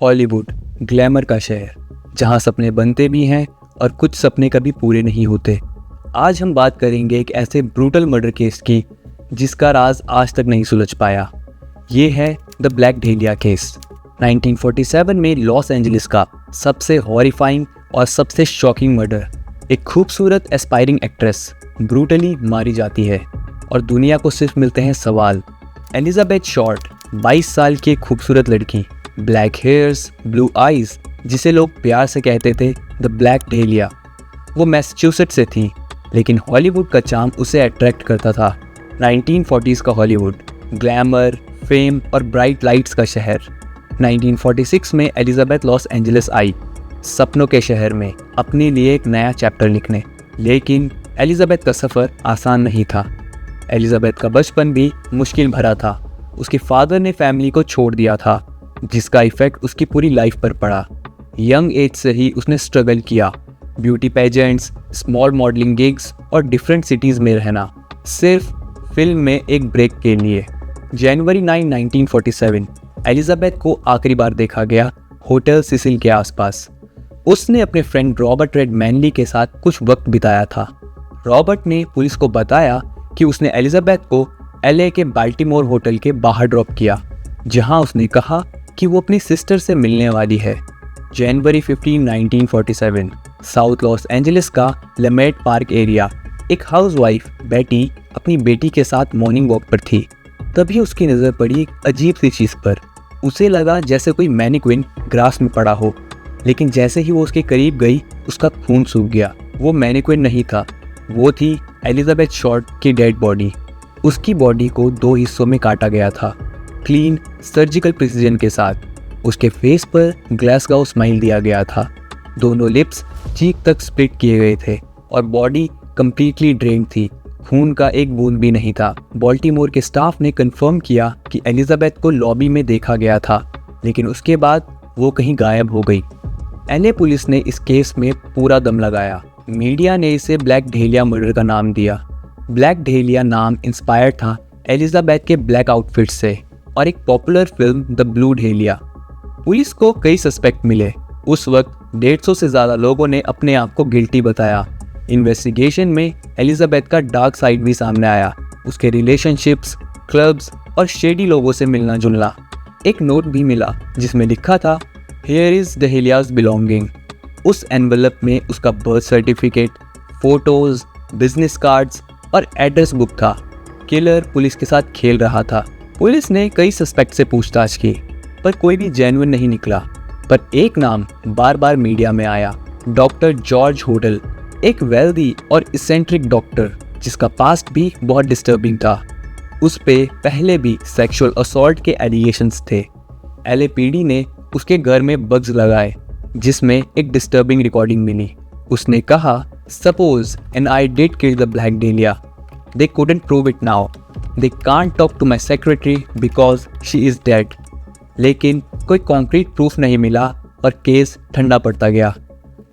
Hollywood, glamour का शहर, जहां सपने बनते भी हैं और कुछ सपने कभी पूरे नहीं होते। आज हम बात करेंगे एक ऐसे ब्रूटल मर्डर केस की जिसका राज आज तक नहीं सुलझ पाया। ये है द ब्लैक डेलिया केस। 1947 में लॉस एंजलिस का सबसे हॉरिफाइंग और सबसे शॉकिंग मर्डर। एक खूबसूरत एस्पायरिंग एक्ट्रेस ब्रूटली मारी जाती है और दुनिया को सिर्फ मिलते हैं सवाल। एलिजाबेथ शॉर्ट 22 साल की एक खूबसूरत लड़की, ब्लैक हेयर्स, ब्लू आइज, जिसे लोग प्यार से कहते थे द ब्लैक डेलिया। वो मैसाचुसेट्स से थी, लेकिन हॉलीवुड का चार्म उसे अट्रैक्ट करता था। 1940s का हॉलीवुड, ग्लैमर, फेम और ब्राइट लाइट्स का शहर। 1946 में एलिजाबेथ लॉस एंजलिस आई, सपनों के शहर में अपने लिए एक नया चैप्टर लिखने। लेकिन एलिजाबेथ का सफ़र आसान नहीं था। एलिजाबेथ का बचपन भी मुश्किल भरा था। उसके फादर ने फैमिली को छोड़ दिया था, जिसका इफेक्ट उसकी पूरी लाइफ पर पड़ा। यंग एज से ही उसने स्ट्रगल किया, beauty pageants, small modelling gigs और डिफरेंट सिटीज़ में रहना, सिर्फ फिल्म में एक ब्रेक के लिए। जनवरी 9, 1947 एलिजाबेथ को आखिरी बार देखा गया होटल सिसिल के आसपास। उसने अपने फ्रेंड रॉबर्ट रेड मैनली के साथ कुछ वक्त बिताया था। रॉबर्ट ने पुलिस को बताया कि उसने एलिजाबेथ को LA के बाल्टीमोर होटल के बाहर ड्रॉप किया, जहां उसने कहा कि वो अपनी सिस्टर से मिलने वाली है। जनवरी 15, 1947 साउथ लॉस एंजलिस का लेमेट पार्क एरिया। एक हाउसवाइफ बेटी अपनी बेटी के साथ मॉर्निंग वॉक पर थी। तभी उसकी नज़र पड़ी एक अजीब सी चीज़ पर। उसे लगा जैसे कोई मैनिक्विन ग्रास में पड़ा हो, लेकिन जैसे ही वो उसके करीब गई उसका खून सूख गया। वो मैनिक्विन नहीं था, वो थी एलिजाबेथ शॉर्ट की डेड बॉडी। उसकी बॉडी को 2 हिस्सों में काटा गया था, क्लीन सर्जिकल प्रिसीजन के साथ। उसके फेस पर ग्लासगाउ स्माइल दिया गया था। दोनों लिप्स चीक तक स्प्लिट किए गए थे और बॉडी कंप्लीटली ड्रेन्ड थी। खून का एक बूंद भी नहीं था। बाल्टीमोर के स्टाफ ने कंफर्म किया कि एलिजाबेथ को लॉबी में देखा गया था, लेकिन उसके बाद वो कहीं गायब हो गई। LA पुलिस ने इस केस में पूरा दम लगाया। मीडिया ने इसे ब्लैक डेलिया मर्डर का नाम दिया। ब्लैक डेलिया नाम इंस्पायर्ड था एलिजाबेथ के ब्लैक आउटफिट से और एक popular film the blue dahlia. Police को कई सस्पेक्ट मिले। उस वक्त 150 से ज़्यादा लोगों ने अपने आप को गिल्टी बताया। इन्वेस्टिगेशन में एलिजाबेथ का डार्क साइड भी सामने आया। उसके रिलेशनशिप्स, क्लब्स और शेडी लोगों से मिलना जुलना। एक नोट भी मिला जिसमें लिखा था, हियर इज़ डेलियाज बिलोंगिंग। उस एनवलप में उसका birth certificate, photos, business cards और एड्रेस बुक था। किलर पुलिस के साथ खेल रहा था। पुलिस ने कई सस्पेक्ट से पूछताछ की, पर कोई भी जेन्युइन नहीं निकला। पर एक नाम बार बार मीडिया में आया, डॉक्टर जॉर्ज होडल, एक वेल्दी और इसेंट्रिक डॉक्टर जिसका पास्ट भी बहुत डिस्टर्बिंग था। उस पे पहले भी सेक्सुअल असॉल्ट के एलिगेशंस थे। LAPD ने उसके घर में बग्स लगाए, जिसमें एक डिस्टर्बिंग रिकॉर्डिंग मिली। उसने कहा, suppose and I did kill the Black Dahlia, they couldn't prove it now, they can't talk to my secretary because she is dead. लेकिन कोई कॉन्क्रीट प्रूफ नहीं मिला और केस ठंडा पड़ता गया।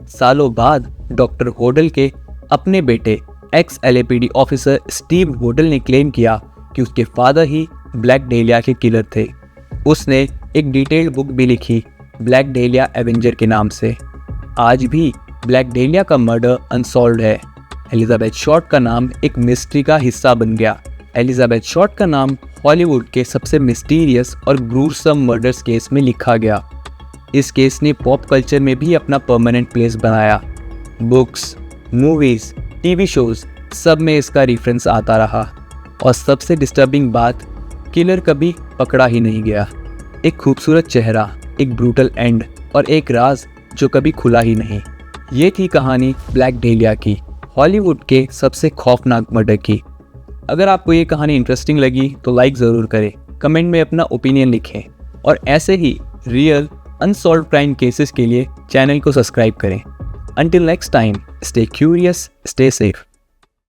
सालों बाद डॉक्टर होडल के अपने बेटे x LAPD officer Steve Hodal ने क्लेम किया कि उसके फादर ही ब्लैक डेलिया के किलर थे। उसने एक डिटेल्ड बुक भी लिखी, ब्लैक डेलिया एवेंजर के नाम से। आज भी ब्लैक डेलिया का मर्डर अनसॉल्व्ड है। एलिजाबेथ शॉर्ट का नाम एक मिस्ट्री का हिस्सा बन गया। एलिजाबेथ शॉर्ट का नाम हॉलीवुड के सबसे मिस्टीरियस और ग्रूसम मर्डर्स केस में लिखा गया। इस केस ने पॉप कल्चर में भी अपना परमानेंट प्लेस बनाया। बुक्स, मूवीज़, TV शोज़, सब में इसका रेफरेंस आता रहा। और सबसे डिस्टर्बिंग बात, किलर कभी पकड़ा ही नहीं गया। एक खूबसूरत चेहरा, एक ब्रूटल एंड और एक राज जो कभी खुला ही नहीं। ये थी कहानी ब्लैक डेलिया की, हॉलीवुड के सबसे खौफनाक मर्डर की। अगर आपको ये कहानी इंटरेस्टिंग लगी तो लाइक ज़रूर करें, कमेंट में अपना ओपिनियन लिखें और ऐसे ही रियल अनसॉल्व्ड क्राइम केसेस के लिए चैनल को सब्सक्राइब करें। Until next time, stay curious, stay safe.